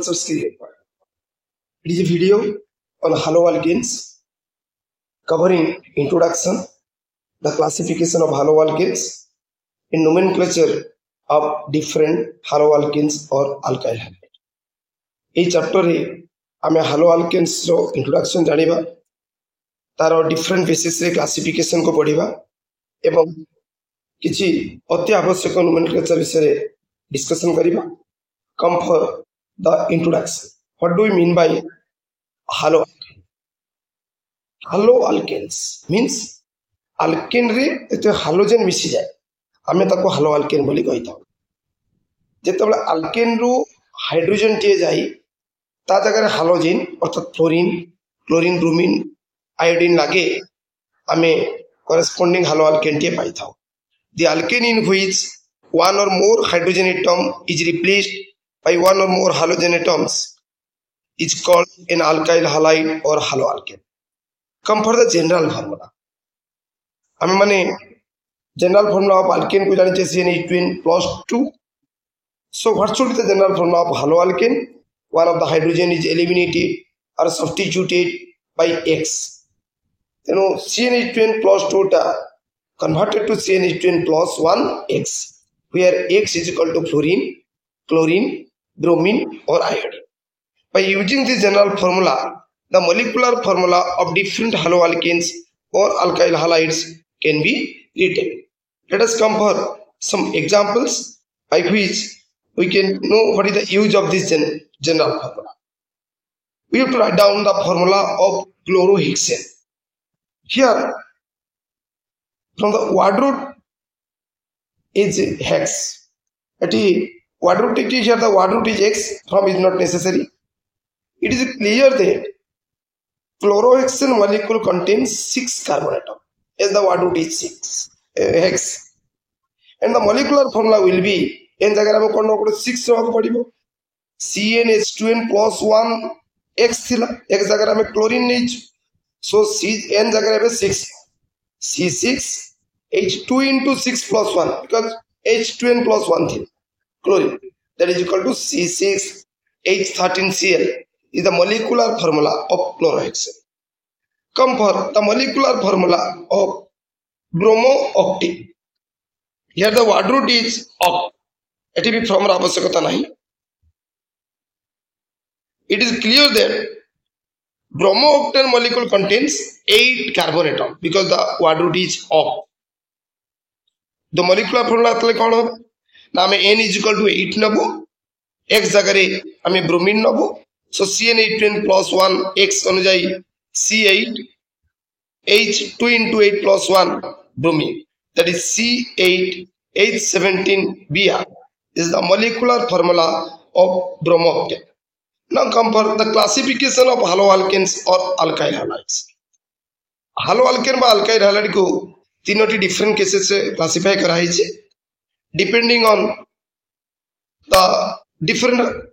concepts created. It is a video on haloalkanes covering introduction, the classification of haloalkanes, in nomenclature of different haloalkanes or alkyl halide. এই চ্যাপ্ଟরে আমি haloalkanes ର introduction ଜାଣିବା, ତାର different basis ରେ classification को ପଢିବା ଏବଂ କିଛି ଅତି ଆବଶ୍ୟକ nomenclature ବିଷୟରେ discussion କରିବା. Come for the introduction. What do we mean by haloalkane? Haloalkanes means alkane रे एते halogen मिसी जाए, आमे ताको haloalkane बोली कहिथाउ. जेतेबेला alkane रो हाइड्रोजन टिए जाई ता जगह हालोजेन अर्थात फ्लोरीन, क्लोरीन, ब्रोमीन, आयोडीन लागे आमे corresponding haloalkane TA पाइथाउ. The alkane in which one or more hydrogen atom is replaced by one or more halogen atoms is called an alkyl halide or haloalkane. Come for the general formula. आमे माने general formula of alkane को जाने CnH2n plus 2. So what should be the general formula of haloalkane? One of the hydrogen is eliminated or substituted by X. You know, CnH2n plus 2 converted to CnH2n plus 1 X, where X is equal to fluorine, chlorine, bromine or iodine. By using this general formula, the molecular formula of different haloalkanes or alkyl halides can be written. Let us come for some examples by which we can know what is the use of this general formula. We have to write down the formula of chlorohexane. Here, from the word root is hex. At word root here the word root is X, from is not necessary. It is clear that chlorohexane molecule contains 6 carbon atoms, as the word root is 6 hex, and the molecular formula will be n जगह में कौन ना 6 रखा पड़िबो. CnH2n plus 1 X थिला, एक जगह में chlorine नहीं, so Cn जगह में 6 C6 H2 into 6 plus 1 because H2n plus 1 thing chlorine, that is equal to C6 H13Cl is the molecular formula of chlorohexane. Come for the molecular formula of bromo-octane. Here the word root is oct. It will be from आवश्यकता नहीं. It is clear that bromo-octane molecule contains 8 carbon atoms because the word root is oct. The molecular formula तले कौन होगा? ना हमें n is equal to 8 Nebo, x जगह रे हमें bromine Nebo, so CnH2n plus 1 x अनुजाई C8 H2 into 8 plus 1 bromine, that is C8 H17Br is the molecular formula of bromo-octane. Now come for the classification of haloalkanes or alkyl halides. Haloalkane বা alkyl halide को तीनोटी different cases से classify कराई है, depending on the different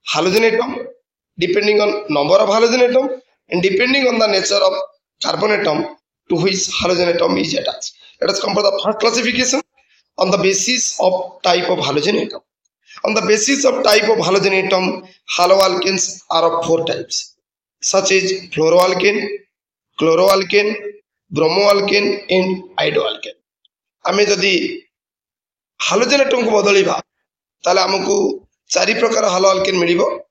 halogen atom, depending on number of halogen atom, and depending on the nature of carbon atom to which halogen atom is attached. Let us come for the first classification on the basis of type of halogen atom. On the basis of type of halogen atom, haloalkanes are of 4 types, such as fluoroalkane, chloroalkane, bromoalkane and iodoalkane. आमे जदि halogen atom को बदलिबा ताले हमकु 4 प्रकार haloalkane मिलिबो.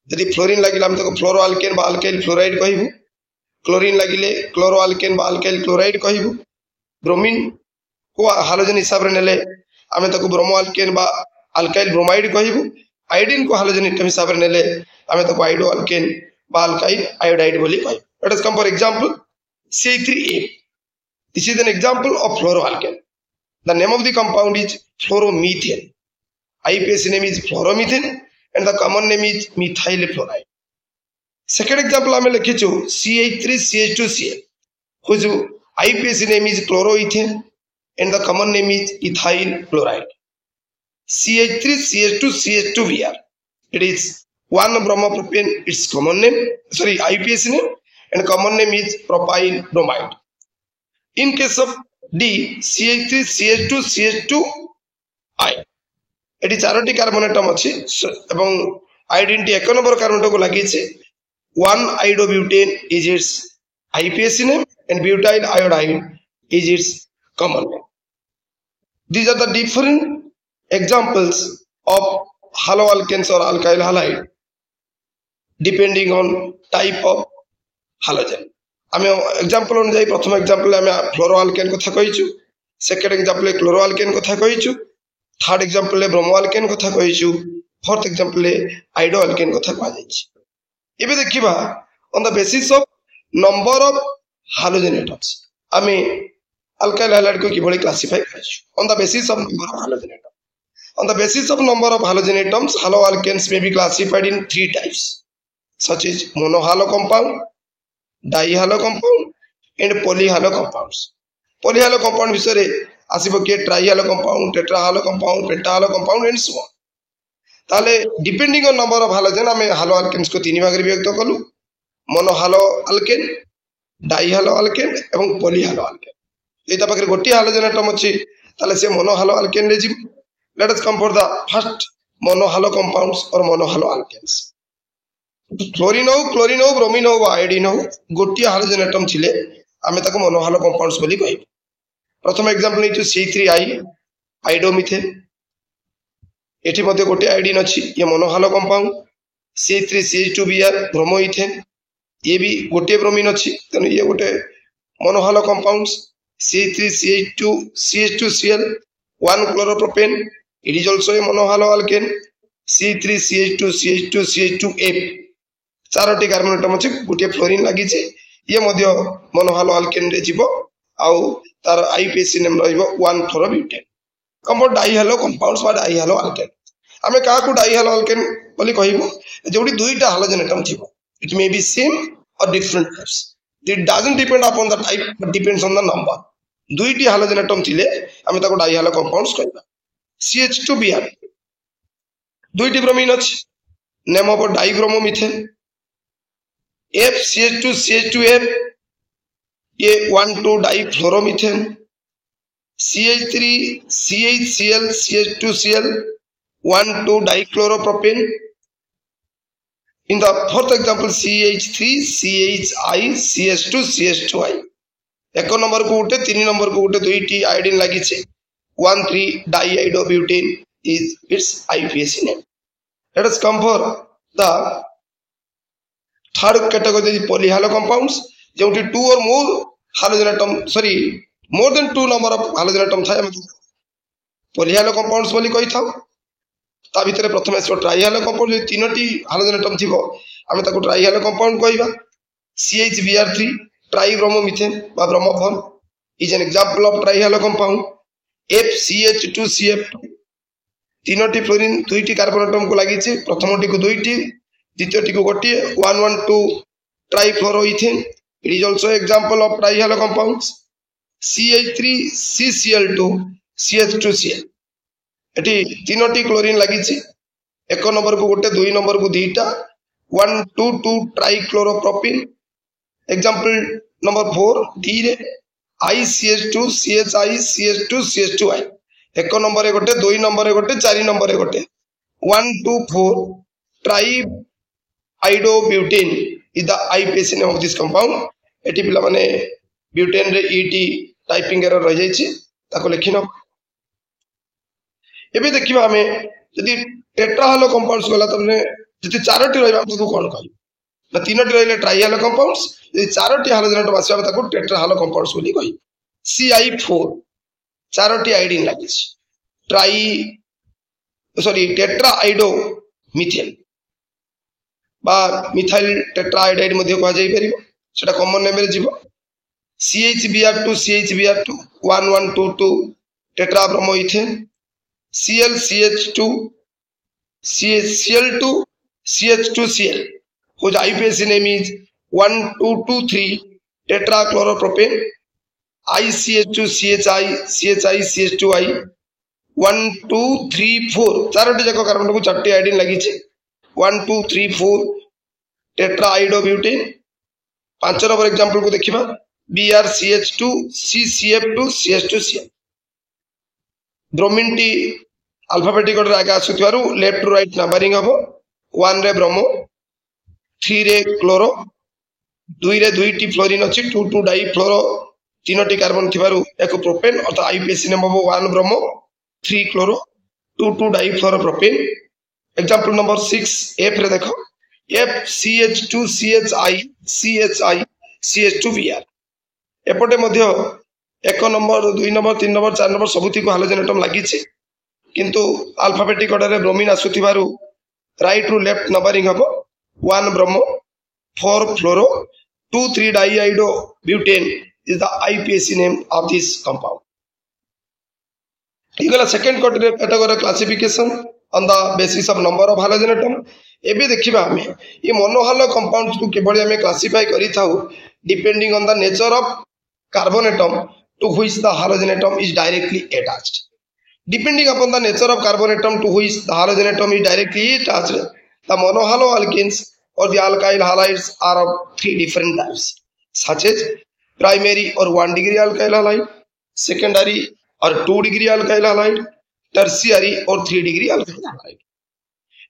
जदि fluorine लागिला हम ताको फ्लोरोआल्केन बा अल्काइल फ्लोराइड कहिबो, क्लोरीन लागिले क्लोरोआल्केन बा अल्काइल क्लोराइड कहिबो, ब्रोमीन को हालोजन हिसाब रे नेले आमे ताको ब्रोमोआल्केन बा अल्काइल ब्रोमाइड कहिबो, आयोडीन को हालोजन हिसाब रे नेले आमे ताको आयोडोआल्केन बा अल्काइल आयोडाइड बोली कहिबो. Let us come for example CH3A. This is an example of fluoroalkane. The name of the compound is fluoromethane. IUPAC name is fluoromethane and the common name is methyl fluoride. Second example आमे लिखिछु CH3CH2Cl, whose IUPAC name is chloroethane and the common name is ethyl fluoride. CH3CH2CH2Br. It is 1 bromopropane, its common name, sorry, IUPAC name, and common name is propyl bromide. In case of D, CH3CH2CH2I, it is 4 carbon atom अछि एवं identity एक number carbon को लगी 1-iodobutane is its IPSC name and butyl iodide is its common name. These are the different examples of haloalkanes or alkyl halide depending on type of halogen. आम example अनुसार प्रथम example आम फ्लोरोआल्केन कथा कहिछु, second example क्लोरोआल्केन कथा कहिछु, third example ब्रोमोआल्केन कथा कहिछु, fourth example आइडोआल्केन कथा कहा जायछि। एबे देखिबा on the basis of number of halogen atoms आमे अल्काइल हैलाइड को किभଳି क्लासिफाई करछु on the basis of number of halogen atoms. On the basis of number of halogen atoms haloalkanes may be classified in 3 types such as monohalo compound, dihalo compound and polyhalo compounds. Polyhalo compound विषय आसीबो के trihalo compound, tetrahalo compound, pentahalo compound and so on. ताले depending on number of halogen आमे haloalkanes को 3 भाग रे विभक्त कलु, मोनोहालो अल्केन, डाइहालो अल्केन एवं पॉलीहालो अल्केन। एता पाखरे गोटी हालोजन एटम अछि ताले से मोनोहालो अल्केन रे जिम। Let us come for the first monohalo compounds or monohalo alkanes. Chlorine हो, क्लोरीन हो, ब्रोमीन हो, आयोडीन हो, गोटी हालोजन एटम थिले आमे ताको मोनोहालो कंपाउंड्स बोली कहबो। प्रथम एग्जांपल नै C3I आइडोमिथेन। एठी मध्ये गोटी आयोडीन अछि, ये मोनोहालो कंपाउंड। C3CH2Br ब्रोमोइथेन, ये भी गोटे ब्रोमीन अछि तने ये गोटे मोनोहालो compounds. C3CH2CH2Cl 1 chloropropan, it is also a monohalo alkane। C3CH2CH2CH2F Charoti carbon atom अछि, गोटे फ्लोरीन लागि छै, ये मध्ये मोनोहालो अल्केन रे जीवो आउ तार आईपीएसी नेम रहइबो 1-fluorobutane। कंपाउंड डाइहालो कंपाउंड्स बा डाइहालो अल्केन। आमे का को डाइहालो अल्केन बोली कहिबो जोडी दुईटा हालोजन एटम थिबो। It may be same or different types, it doesn't depend upon the type but depends on the number. दुईटी हालोजन एटम थिले आमे ताको डाइहालो कंपाउंड्स कहबा। CH2Br दुईटी ब्रोमीन अछि, नेम ऑफ डाइब्रोमोमिथेन। FCH2CH2F ये 1,2 डाइफ्लोरोमिथेन। CH3CHCl CH2Cl 1,2 डाइक्लोरोप्रोपेन। In the fourth example CH3CHI CH2 CH2I एक number को उठे 3 नंबर को उठे दुईटी आयोडीन लागि छे 1,3 डाइआइडोब्यूटेन is its IPSC name. Let us come for the third category polyhalo compounds जोटी 2 or more halogen atom more than 2 number of halogen atom थाए polyhalo compounds बोली कहि थाउ। ता भितरे प्रथम आसो ट्राइहालो कंपाउंड जो तीनोटी हालोजन एटम थिबो आमे ताको ट्राइहालो कंपाउंड कहिबा। CHBr3 ट्राइब्रोमोमिथेन बा bromoform is an example of trihalo compound. FCH2CF तीनोटी फ्लोरीन दुईटी कार्बन एटम को लागि छै, प्रथमटी को दुईटी, द्वितीयटी को गोटी 1,1,2 trifluoroethane. It is also example of trihalo compounds. CH3CCl2 CH2Cl एटी तीनोटी क्लोरीन लागि छै, एक नंबर को गोटे, 2 नंबर को दुईटा 1,2,2 ट्राइक्लोरोप्रोपेन। एग्जांपल नंबर 4 डी रे ICH2 CHI CH2 CH2I एक नंबर रे गोटे, 2 नंबर रे गोटे, 4 नंबर रे गोटे 1,2,4 triiodobutane is the IPSC name of this compound. एटी पिला माने ब्यूटेन रे ET टाइपिंग एरर रह जाय छै ताको लिखिनो। एबे देखिबा हमें यदि टेट्राहालो कंपाउंड्स गला तने जति चारोटी रहबा तो कोन कहै ना, तीनोटी रहले ट्राइहालो कंपाउंड्स, यदि चारोटी हालोजन एटम आसीबा ताको टेट्राहालो कंपाउंड्स बोली कहै। CI4 चारोटी आयोडीन लागि छै, टेट्राआइडो मिथेन बा मिथाइल टेट्राआइडाइड मध्ये कहा जाय परिबो, सेटा कॉमन नेम रे जीवो। CHBr2 1,1,2,2 टेट्राब्रोमोइथेन। ClCH2 CCl2 CH2Cl whose IPSC name is 1,2,2,3 tetrachloropropane। ICH2 CHI CHI CH2I 1,2,3,4 Charoti जाक कार्बन को चारटी आयोडीन लागि छै 1,2,3,4 टेट्राआइडोब्यूटेन। 5 नंबर एग्जांपल को देखिबा BrCH2 CCF2 CH2Cl। Bromine T alphabetic order आगे आसुथिबारु लेफ्ट टू राइट नंबरिंग हबो 1 रे ब्रोमो 3 रे क्लोरो 2 रे 2 टी फ्लोरीन अछि 2 2 डाई फ्लोरो 3 टी कार्बन थिबारु एको प्रोपेन अर्थात आईपीएसी नेम हबो 1 bromo 3 chloro 2 2 difluoro propane example number 6 F रे देखो FCH2CHI CHI CH2Br एपटे मध्य 1 नंबर 2 नंबर 3 नंबर 4 नंबर सबुती को हालोजन एटम लागि छै किंतु अल्फाबेटिक ऑर्डर रे ब्रोमीन आसुथिबारु राइट टू लेफ्ट नंबरिंग हबो 1 bromo 4 fluoro 2 3 diiodo butane is the IPAC name of this compound. Equal second category classification on the basis of number of halogen atom. एबे देखिबा हमें ये मोनोहालो कंपाउंड्स को केवल हमें क्लासिफाई करी थाउ depending on the nature of carbon atom to which the halogen atom is directly attached. Depending upon the nature of carbon atom to which the halogen atom is directly attached, the monohalo alkenes or the alkyl halides are of 3 different types, such as primary or 1 degree alkyl halide, secondary or 2 degree alkyl halide, tertiary or 3 degree alkyl halide.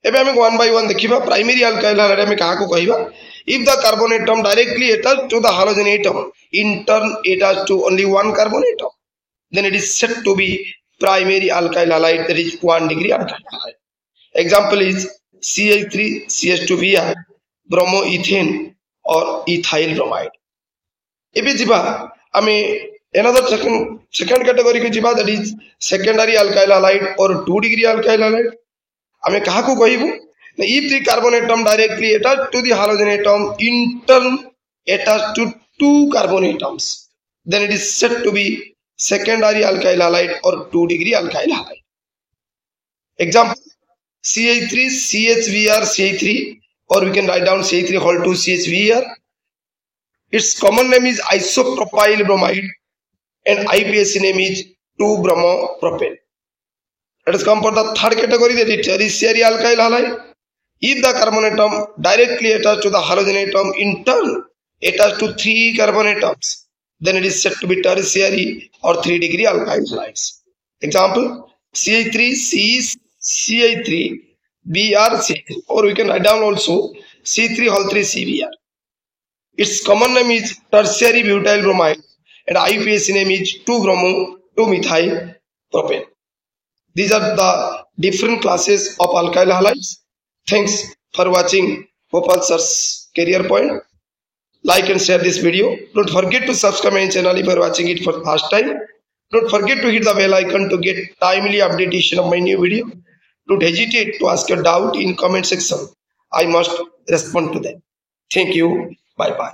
एबे हमें one by one देखिबा primary alkyl halide हमें कहा को कहिबा if the carbon atom directly attached to the halogen atom in turn attached to only one carbon atom then it is said to be primary alkyl halide that is 1 degree alkyl halide example is CH3 CH2Br bromoethane or ethyl bromide एबे जिबा हमें another second category को जिबा that is secondary alkyl hide और 2 degree alkyl halide हमें कहा को कहिबो if the carbon atom directly attached to the halogen atom in turn attached to 2 carbon atoms then it is said to be secondary alkyl halide or 2 degree alkyl halide example CH3 CHBr CH3 or we can write down CH3 whole 2 CHBr its common name is isopropyl bromide and IPAC name is 2-bromopropane. Let us come for the third category, that is tertiary alkyl halide. If the carbon atom directly attached to the halogen atom in turn attached to 3 carbon atoms, then it is said to be tertiary or 3 degree alkyl halides. Example CH3 CH3 Br CH3 or we can write down also C3 whole 3 CBr. Its common name is tertiary butyl bromide and IPAC name is 2-bromo 2-methyl propane. These are the different classes of alkyl halides. Thanks for watching Gopal Sir's Career Point. Like and share this video. Don't forget to subscribe my channel if you are watching it for the first time. Don't forget to hit the bell icon to get timely updation of my new video. Don't hesitate to ask your doubt in comment section. I must respond to them. Thank you. Bye bye.